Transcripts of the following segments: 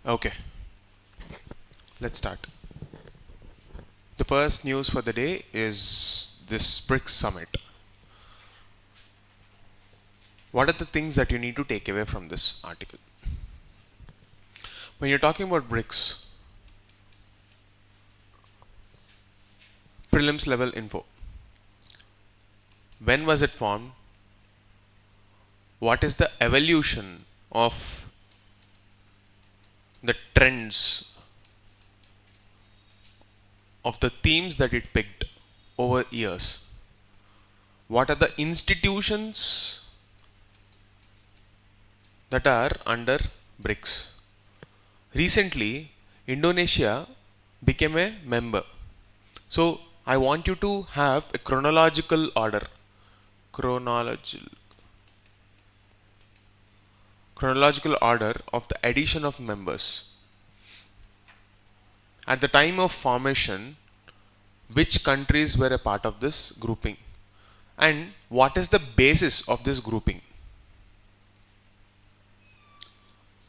Okay, let's start. The first news for the day is this BRICS summit. What are the things that you need to take away from this article? When you're talking about BRICS, prelims level info. When was it formed? What is the evolution of the trends of the themes that it picked over years? What are the institutions that are under BRICS? Recently, Indonesia became a member. So, I want you to have a chronological order. Chronological order of the addition of members. At the time of formation, which countries were a part of this grouping? And what is the basis of this grouping?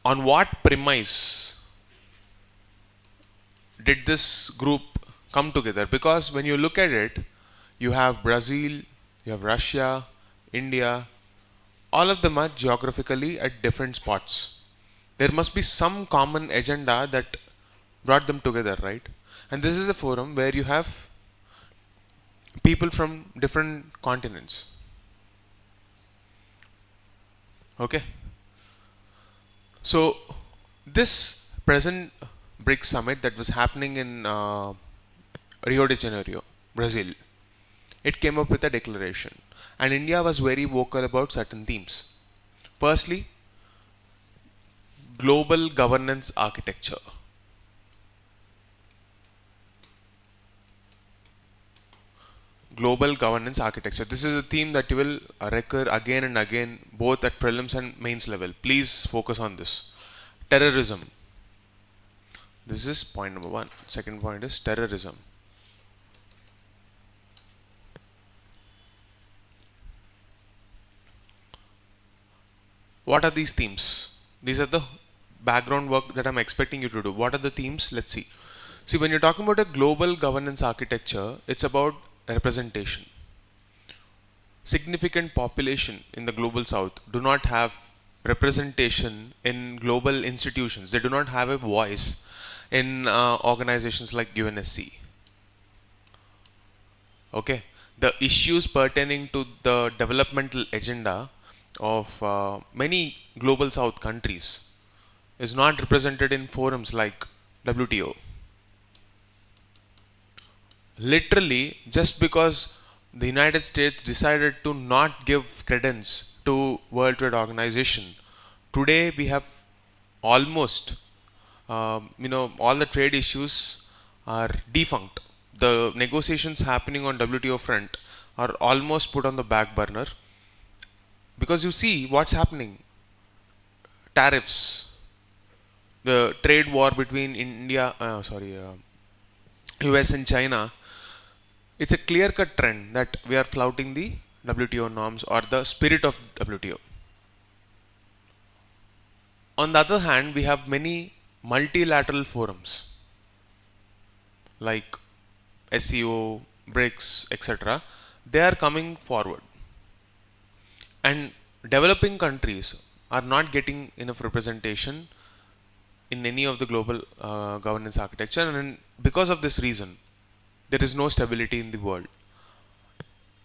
On what premise did this group come together? Because when you look at it, you have Brazil, you have Russia, India, all of them are geographically at different spots. There must be some common agenda that brought them together, right? And this is a forum where you have people from different continents. Okay? So, this present BRICS summit that was happening in Rio de Janeiro, Brazil, it came up with a declaration. And India was very vocal about certain themes. Firstly, global governance architecture. Global governance architecture. This is a theme that you will recur again and again, both at prelims and mains level. Please focus on this. Terrorism. This is point number 1. Second point is terrorism. What are these themes? These are the background work that I'm expecting you to do. What are the themes? Let's see. See, when you're talking about a global governance architecture, it's about representation. Significant population in the global south do not have representation in global institutions. They do not have a voice in organizations like UNSC. Okay, the issues pertaining to the developmental agenda of many global south countries is not represented in forums like WTO. Literally, just because the United States decided to not give credence to World Trade Organization, today we have almost, all the trade issues are defunct. The negotiations happening on WTO front are almost put on the back burner. Because you see what's happening. Tariffs, the trade war between US and China, it's a clear-cut trend that we are flouting the WTO norms or the spirit of WTO. On the other hand, we have many multilateral forums like SEO, BRICS, etc. They are coming forward. And developing countries are not getting enough representation in any of the global governance architecture, and because of this reason, there is no stability in the world.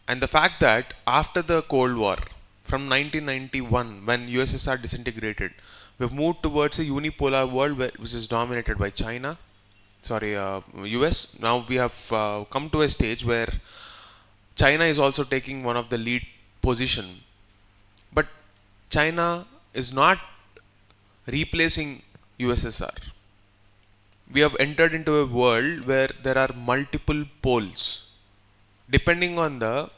And the fact that after the Cold War, from 1991, when USSR disintegrated, we've moved towards a unipolar world which is dominated by US. Now we have come to a stage where China is also taking one of the lead position. But China is not replacing USSR. We have entered into a world where there are multiple poles. Depending on the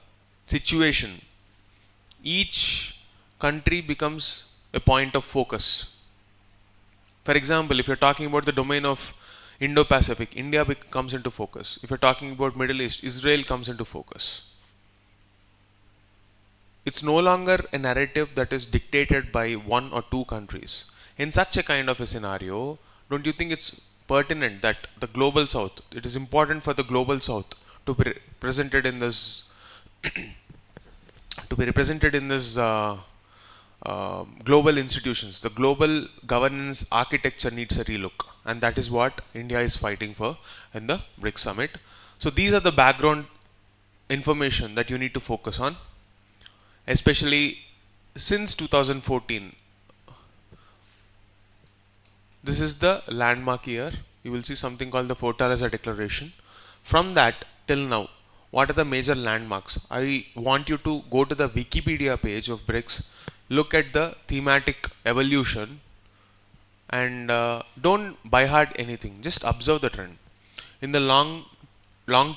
situation, each country becomes a point of focus. For example, if you're talking about the domain of Indo-Pacific, India comes into focus. If you're talking about Middle East, Israel comes into focus. It's no longer a narrative that is dictated by one or two countries. In such a kind of a scenario, don't you think it's pertinent that the global south, it is important for the global south to be represented in this to be represented in this global institutions. The global governance architecture needs a relook, and that is what India is fighting for in the BRICS summit. So these are the background information that you need to focus on, especially since 2014. This is the landmark year. You will see something called the Fortaleza Declaration. From that till now, what are the major landmarks? I want you to go to the Wikipedia page of BRICS, look at the thematic evolution, and don't by heart anything. Just observe the trend. In the long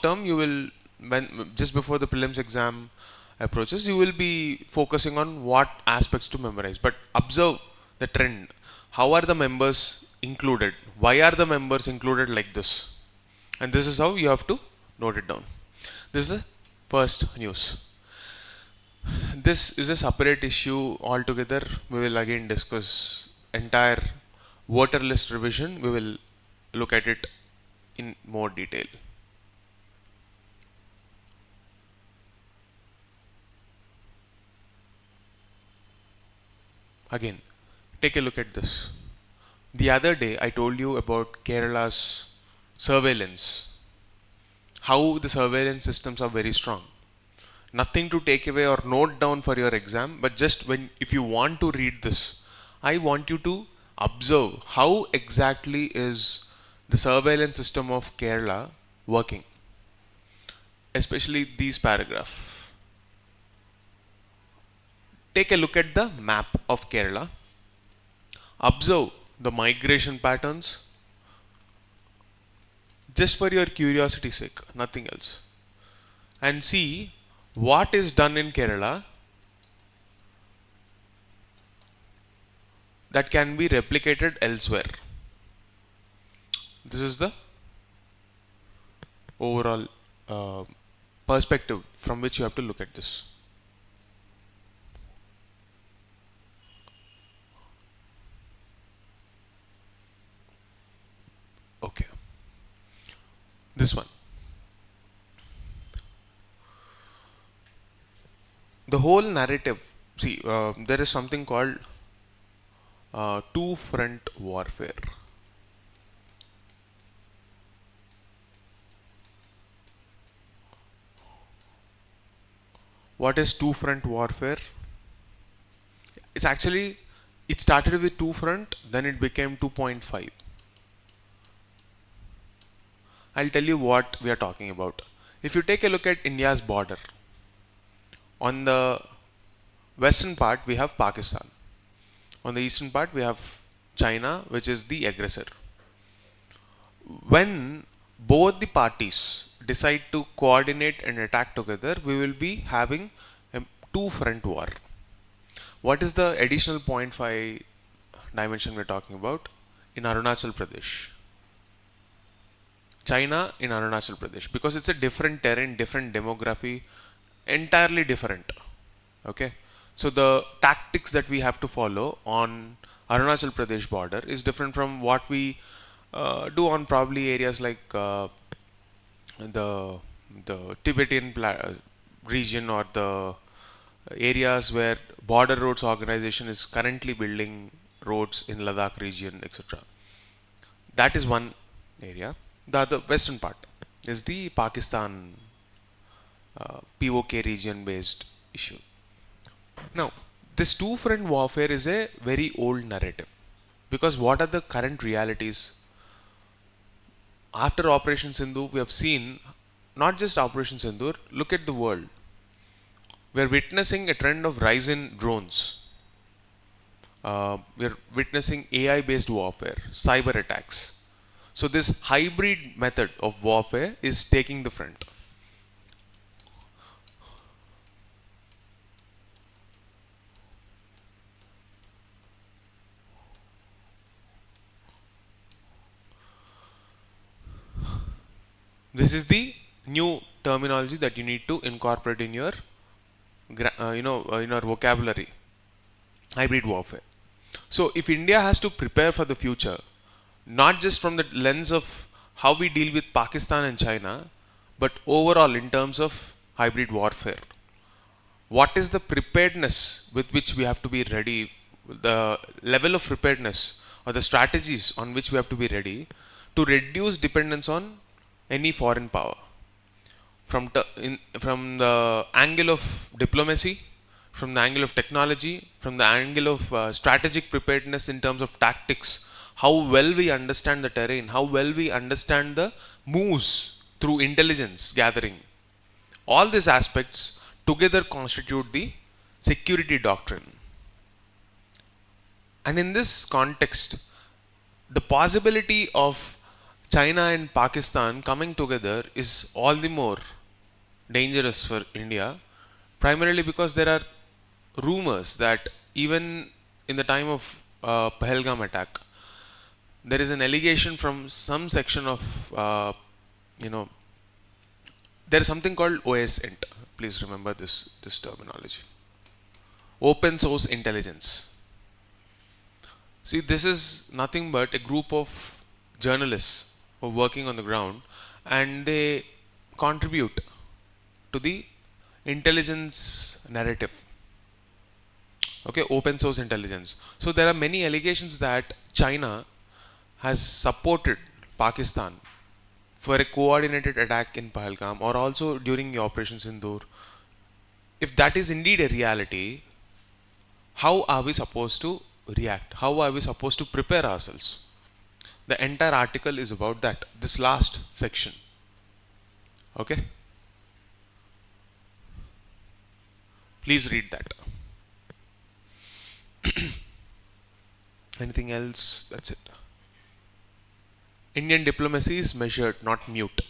term, you will, when just before the prelims exam approaches, you will be focusing on what aspects to memorize. But observe the trend. How are the members included? Why are the members included like this? And this is how you have to note it down. This is the first news. This is a separate issue altogether. We will again discuss entire voter list revision. We will look at it in more detail. Again, take a look at this. The other day I told you about Kerala's surveillance, how the surveillance systems are very strong. Nothing to take away or note down for your exam, but just if you want to read this, I want you to observe how exactly is the surveillance system of Kerala working, especially these paragraphs. Take a look at the map of Kerala. Observe the migration patterns, just for your curiosity's sake, nothing else, and see what is done in Kerala that can be replicated elsewhere. This is the overall perspective from which you have to look at this. Okay, this one. The whole narrative, see, there is something called two-front warfare. What is two-front warfare? It's actually, it started with two-front, then it became 2.5. I'll tell you what we are talking about. If you take a look at India's border, on the western part we have Pakistan. On the eastern part we have China, which is the aggressor. When both the parties decide to coordinate and attack together, we will be having a two-front war. What is the additional 0.5 dimension we're talking about? In Arunachal Pradesh. China in Arunachal Pradesh, because it's a different terrain, different demography, entirely different. Okay, so the tactics that we have to follow on Arunachal Pradesh border is different from what we do on probably areas like the Tibetan region, or the areas where Border Roads Organization is currently building roads in Ladakh region, etc. That is one area. The other western part is the Pakistan POK region based issue. Now, this two-front warfare is a very old narrative, because what are the current realities? After Operation Sindhu, we have seen not just Operation Sindhu, look at the world. We are witnessing a trend of rise in drones. We are witnessing AI based warfare, cyber attacks. So this hybrid method of warfare is taking the front. This is the new terminology that you need to incorporate in your in our vocabulary. Hybrid warfare. So if India has to prepare for the future, not just from the lens of how we deal with Pakistan and China, but overall in terms of hybrid warfare. What is the preparedness with which we have to be ready, the level of preparedness or the strategies on which we have to be ready to reduce dependence on any foreign power? From the angle of diplomacy, from the angle of technology, from the angle of strategic preparedness in terms of tactics, how well we understand the terrain, how well we understand the moves through intelligence gathering. All these aspects together constitute the security doctrine. And in this context, the possibility of China and Pakistan coming together is all the more dangerous for India, primarily because there are rumors that even in the time of Pahalgam attack, there is an allegation from some section of, there is something called OSINT. Please remember this terminology. Open source intelligence. See, this is nothing but a group of journalists who are working on the ground, and they contribute to the intelligence narrative. Okay, open source intelligence. So there are many allegations that China has supported Pakistan for a coordinated attack in Pahalgam, or also during the Operation Sindoor. If that is indeed a reality, how are we supposed to react? How are we supposed to prepare ourselves? The entire article is about that, this last section. Okay? Please read that. Anything else? That's it. Indian diplomacy is measured, not mute.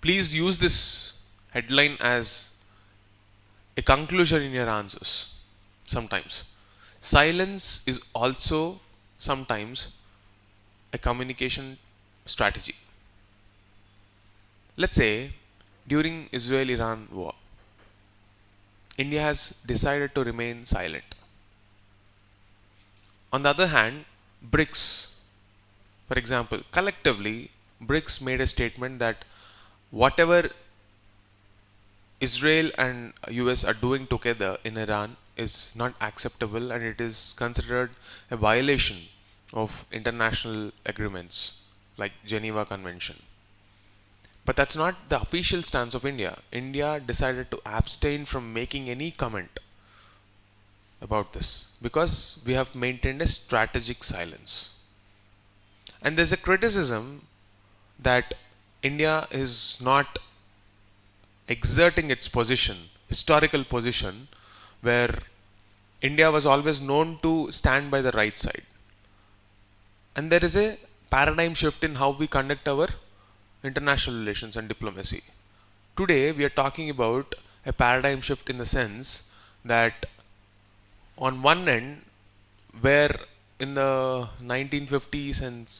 Please use this headline as a conclusion in your answers sometimes. Silence is also sometimes a communication strategy. Let's say during Israel-Iran war, India has decided to remain silent. On the other hand, BRICS, for example, collectively, BRICS made a statement that whatever Israel and US are doing together in Iran is not acceptable, and it is considered a violation of international agreements like Geneva Convention. But that's not the official stance of India. India decided to abstain from making any comment about this because we have maintained a strategic silence. And there's a criticism that India is not exerting its position, historical position, where India was always known to stand by the right side. And there is a paradigm shift in how we conduct our international relations and diplomacy. Today, we are talking about a paradigm shift in the sense that on one end, where in the 1950s and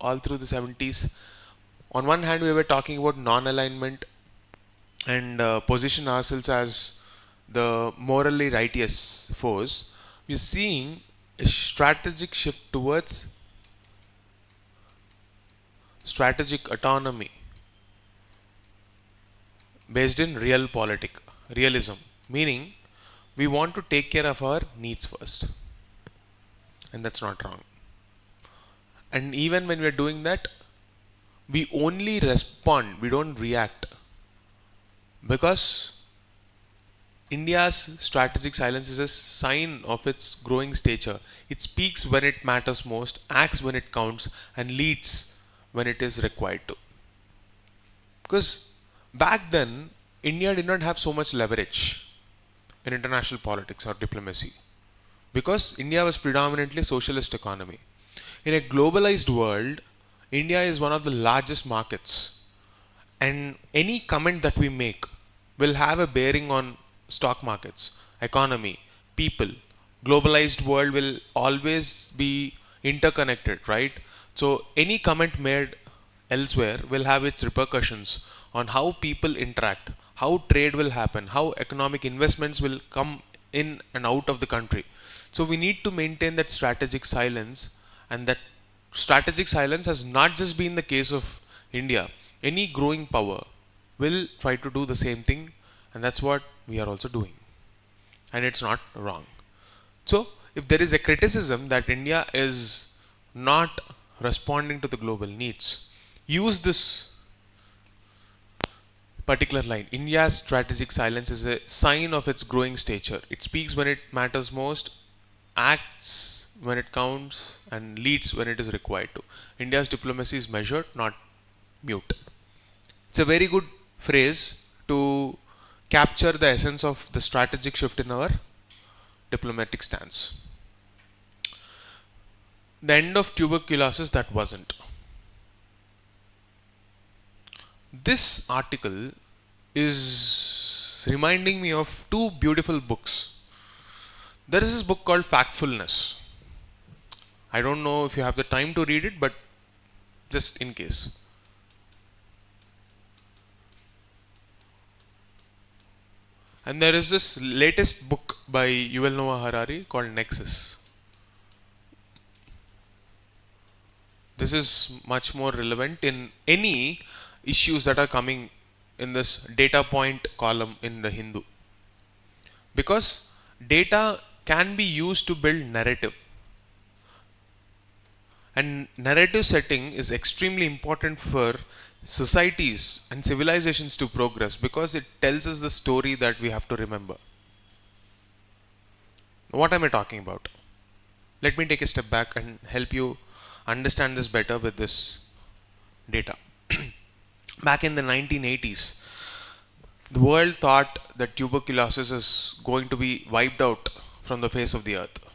all through the 70s, on one hand we were talking about non-alignment and position ourselves as the morally righteous force, we are seeing a strategic shift towards strategic autonomy based in realism, meaning we want to take care of our needs first, and that's not wrong. And even when we are doing that, we only respond, we don't react, because India's strategic silence is a sign of its growing stature. It speaks when it matters most, acts when it counts, and leads when it is required to. Because back then, India did not have so much leverage in international politics or diplomacy, because India was predominantly a socialist economy. In a globalized world, India is one of the largest markets, and any comment that we make will have a bearing on stock markets, economy, people. Globalized world will always be interconnected, right? So any comment made elsewhere will have its repercussions on how people interact, how trade will happen, how economic investments will come in and out of the country. So we need to maintain that strategic silence, and that strategic silence has not just been the case of India. Any growing power will try to do the same thing, and that's what we are also doing. And it's not wrong. So, if there is a criticism that India is not responding to the global needs, use this particular line. India's strategic silence is a sign of its growing stature. It speaks when it matters most, acts when it counts, and leads when it is required to. India's diplomacy is measured, not mute. It's a very good phrase to capture the essence of the strategic shift in our diplomatic stance. The end of tuberculosis that wasn't. This article is reminding me of two beautiful books. There is this book called Factfulness. I don't know if you have the time to read it, but just in case. And there is this latest book by Yuval Noah Harari called Nexus. This is much more relevant in any issues that are coming in this data point column in the Hindu. Because data can be used to build narrative. And narrative setting is extremely important for societies and civilizations to progress because it tells us the story that we have to remember. What am I talking about? Let me take a step back and help you understand this better with this data. Back in the 1980s, the world thought that tuberculosis is going to be wiped out from the face of the earth.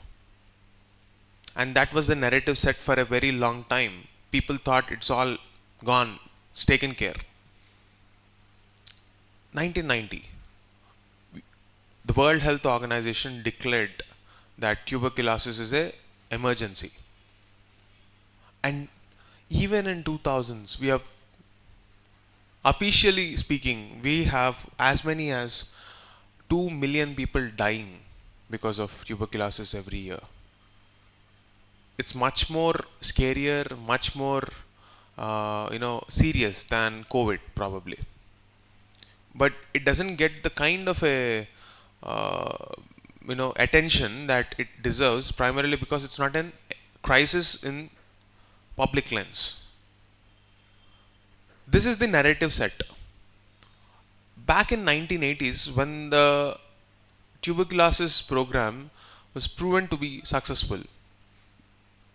And that was the narrative set for a very long time. People thought it's all gone, it's taken care. 1990, the World Health Organization declared that tuberculosis is an emergency. And even in 2000s, we have, officially speaking, we have as many as 2 million people dying because of tuberculosis every year. It's much more scarier, much more serious than COVID probably. But it doesn't get the kind of a attention that it deserves, primarily because it's not a crisis in public lens. This is the narrative set. Back in 1980s, when the tuberculosis program was proven to be successful,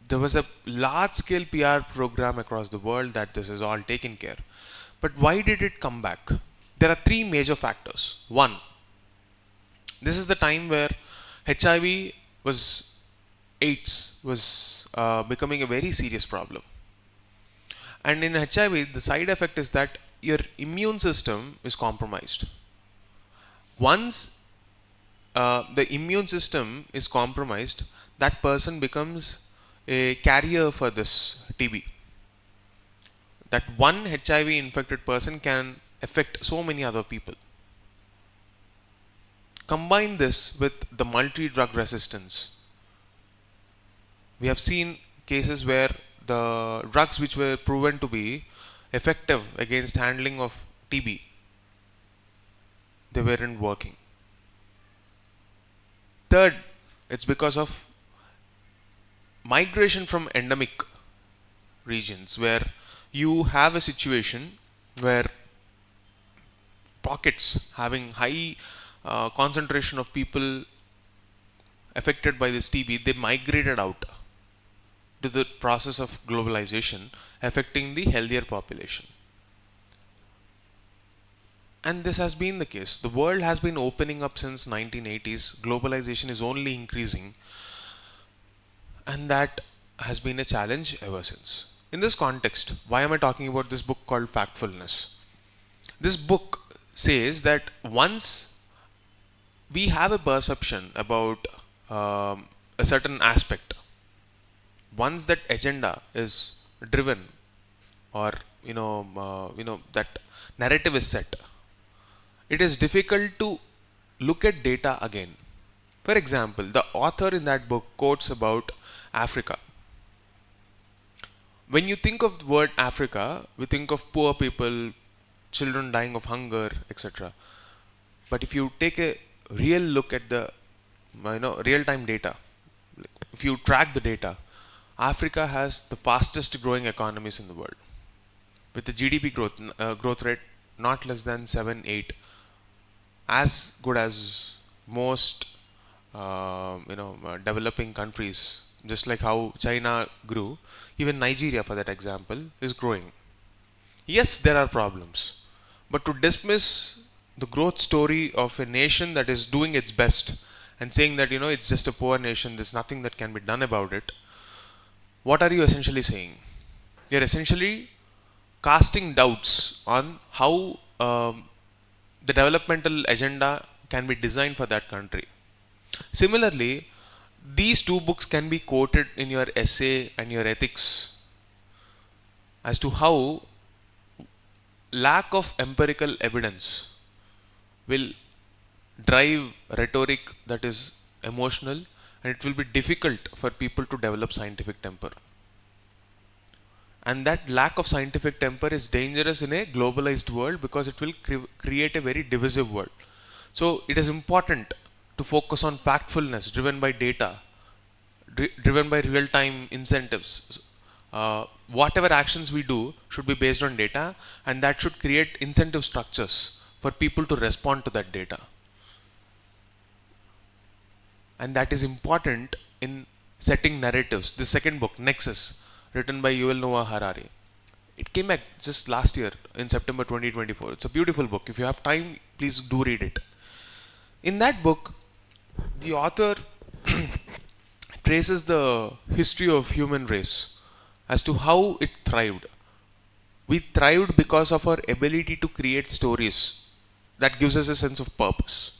there was a large-scale PR program across the world that this is all taken care. But why did it come back? There are three major factors. One, this is the time where HIV AIDS was becoming a very serious problem. And in HIV, the side effect is that your immune system is compromised. Once the immune system is compromised, that person becomes a carrier for this TB. That one HIV infected person can affect so many other people. Combine this with the multi-drug resistance. We have seen cases where the drugs which were proven to be effective against handling of TB, they weren't working. Third, it's because of migration from endemic regions, where you have a situation where pockets having high concentration of people affected by this TB, they migrated out to the process of globalization, affecting the healthier population. And this has been the case. The world has been opening up since 1980s. Globalization is only increasing, and that has been a challenge ever since. In this context, why am I talking about this book called Factfulness? This book says that once we have a perception about a certain aspect, once that agenda is driven, or that narrative is set, it is difficult to look at data again. For example, the author in that book quotes about Africa. When you think of the word Africa, we think of poor people, children dying of hunger, etc. But if you take a real look at the real-time data, if you track the data, Africa has the fastest growing economies in the world, with the GDP growth rate not less than 7-8, as good as most developing countries. Just like how China grew, even Nigeria, for that example, is growing. Yes, there are problems, but to dismiss the growth story of a nation that is doing its best and saying that it's just a poor nation, there's nothing that can be done about it, what are you essentially saying? You're essentially casting doubts on how the developmental agenda can be designed for that country. Similarly, these two books can be quoted in your essay and your ethics as to how lack of empirical evidence will drive rhetoric that is emotional, and it will be difficult for people to develop scientific temper. And that lack of scientific temper is dangerous in a globalized world because it will create a very divisive world. So it is important to focus on factfulness driven by data, driven by real-time incentives. Whatever actions we do should be based on data, and that should create incentive structures for people to respond to that data. And that is important in setting narratives. The second book, Nexus, written by Yuval Noah Harari, it came back just last year in September 2024. It's a beautiful book. If you have time, please do read it. In that book, the author traces the history of human race as to how it thrived. We thrived because of our ability to create stories that gives us a sense of purpose.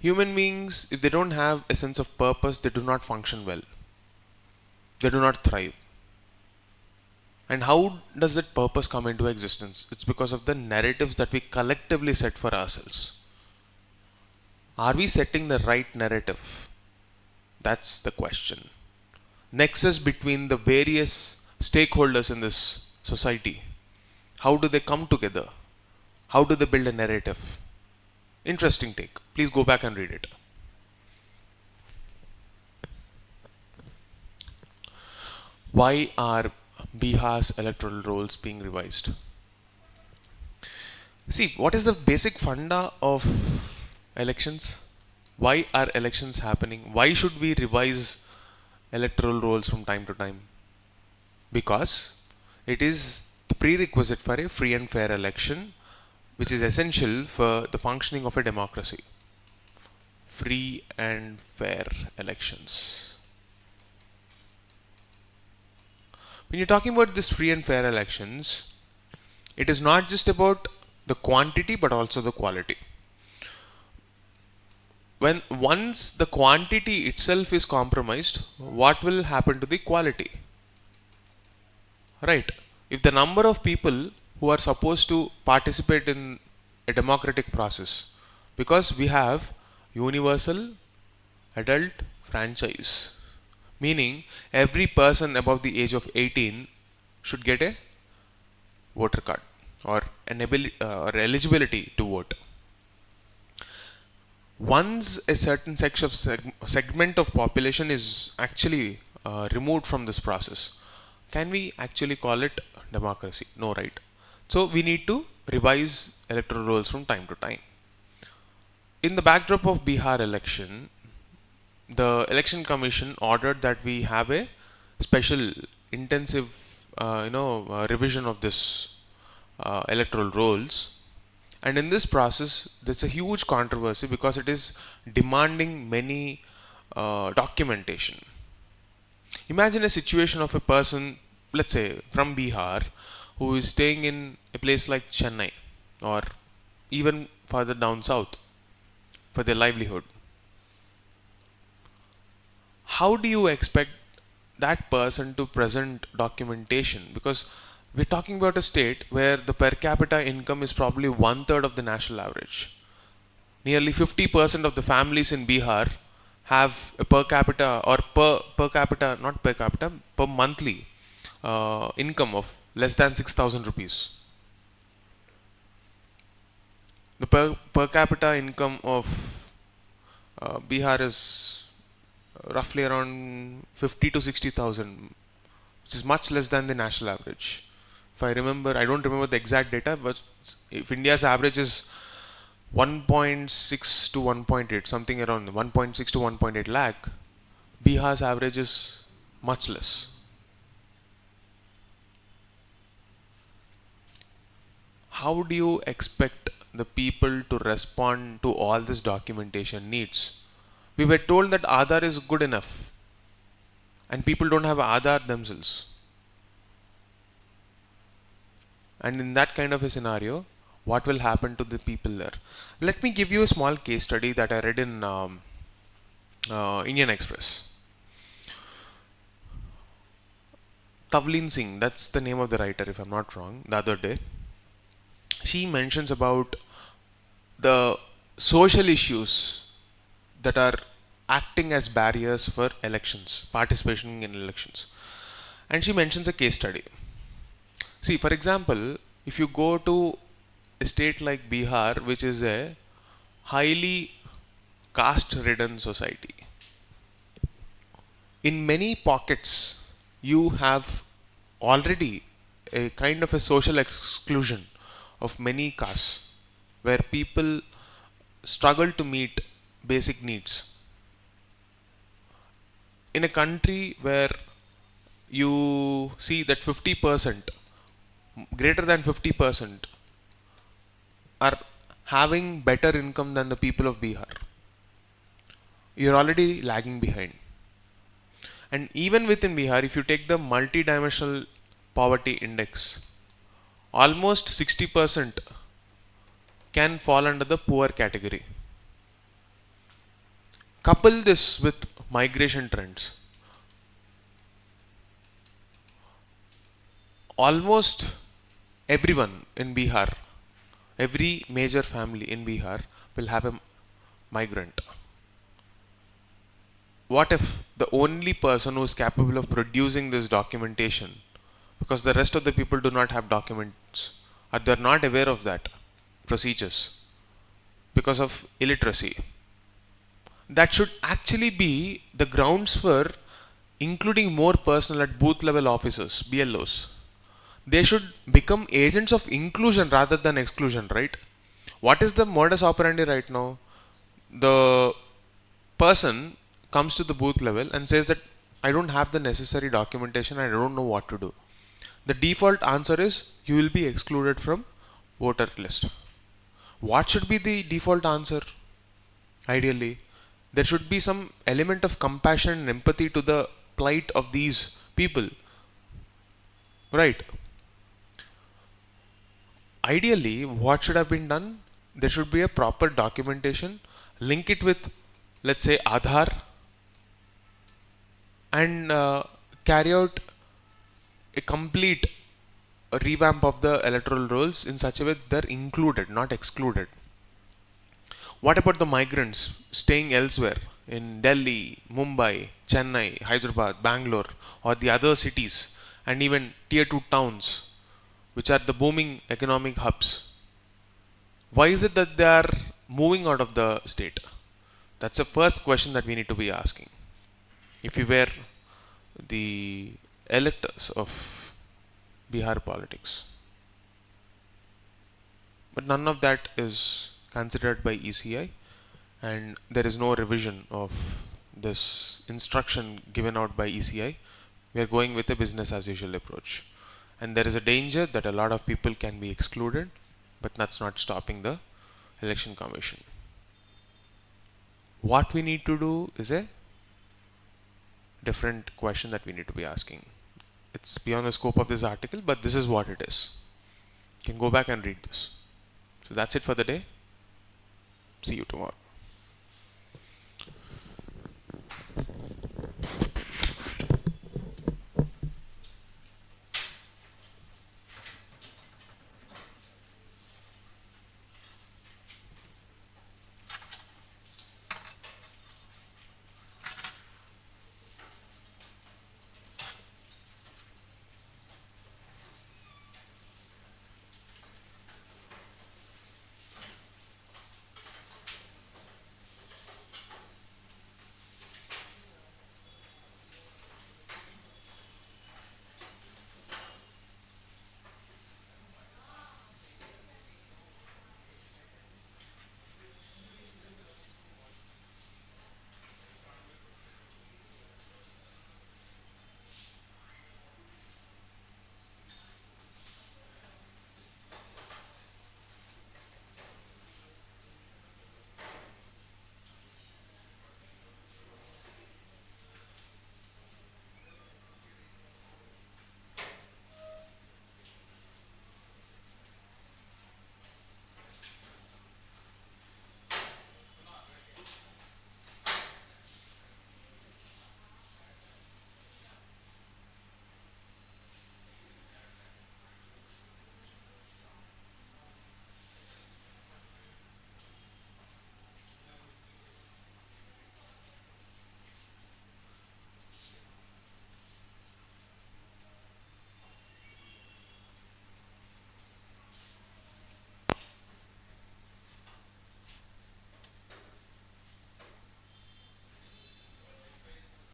Human beings, if they don't have a sense of purpose, they do not function well. They do not thrive. And how does that purpose come into existence? It's because of the narratives that we collectively set for ourselves. Are we setting the right narrative? That's the question. Nexus between the various stakeholders in this society. How do they come together? How do they build a narrative? Interesting take. Please go back and read it. Why are Bihar's electoral rolls being revised? See, what is the basic funda of elections? Why are elections happening? Why should we revise electoral rolls from time to time? Because it is the prerequisite for a free and fair election, which is essential for the functioning of a democracy. Free and fair elections. When you're talking about this free and fair elections, it is not just about the quantity but also the quality. Once the quantity itself is compromised, what will happen to the quality? Right? If the number of people who are supposed to participate in a democratic process, because we have universal adult franchise, meaning every person above the age of 18 should get a voter card or an or eligibility to vote. Once a certain section of segment of population is actually removed from this process, can we actually call it democracy? No, right? So we need to revise electoral rolls from time to time. In the backdrop of Bihar election, the election commission ordered that we have a special intensive revision of this electoral rolls, and in this process there's a huge controversy because it is demanding many documentation. Imagine a situation of a person, let's say from Bihar, who is staying in a place like Chennai or even further down south for their livelihood. How do you expect that person to present documentation? Because we're talking about a state where the per capita income is probably 1/3 of the national average. Nearly 50% of the families in Bihar have a per capita or per monthly income of less than 6,000 rupees. The per capita income of Bihar is roughly around 50 to 60,000, which is much less than the national average. If I remember, I don't remember the exact data, but if India's average is 1.6 to 1.8, something around 1.6 to 1.8 lakh, Bihar's average is much less. How do you expect the people to respond to all this documentation needs? We were told that Aadhaar is good enough, and people don't have Aadhaar themselves. And in that kind of a scenario, what will happen to the people there? Let me give you a small case study that I read in Indian Express. Tavleen Singh, that's the name of the writer if I'm not wrong, the other day, she mentions about the social issues that are acting as barriers for elections, participation in elections. And she mentions a case study. See, for example, if you go to a state like Bihar, which is a highly caste-ridden society, in many pockets you have already a kind of a social exclusion of many castes where people struggle to meet basic needs. In a country where you see that 50%, greater than 50%, are having better income than the people of Bihar, you're already lagging behind. And even within Bihar, if you take the multi-dimensional poverty index, almost 60% can fall under the poor category. Couple this with migration trends. Almost everyone in Bihar, every major family in Bihar will have a migrant. What if the only person who is capable of producing this documentation, because the rest of the people do not have documents, or they are not aware of that procedures because of illiteracy, that should actually be the grounds for including more personnel at booth level officers, BLOs. They should become agents of inclusion rather than exclusion, right? What is the modus operandi right now? The person comes to the booth level and says that I don't have the necessary documentation and I don't know what to do. The default answer is you will be excluded from voter list. What should be the default answer? Ideally, there should be some element of compassion and empathy to the plight of these people, right? Ideally, what should have been done? There should be a proper documentation, link it with, let's say, Aadhaar, and carry out a complete revamp of the electoral rolls in such a way they're included, not excluded. What about the migrants staying elsewhere in Delhi, Mumbai, Chennai, Hyderabad, Bangalore, or the other cities, and even tier 2 towns, which are the booming economic hubs? Why is it that they are moving out of the state? That's the first question that we need to be asking. If we were the electors of Bihar politics. But none of that is considered by ECI, and there is no revision of this instruction given out by ECI. We are going with a business as usual approach. And there is a danger that a lot of people can be excluded, but that's not stopping the election commission. What we need to do is a different question that we need to be asking. It's beyond the scope of this article, but this is what it is. You can go back and read this. So that's it for the day. See you tomorrow.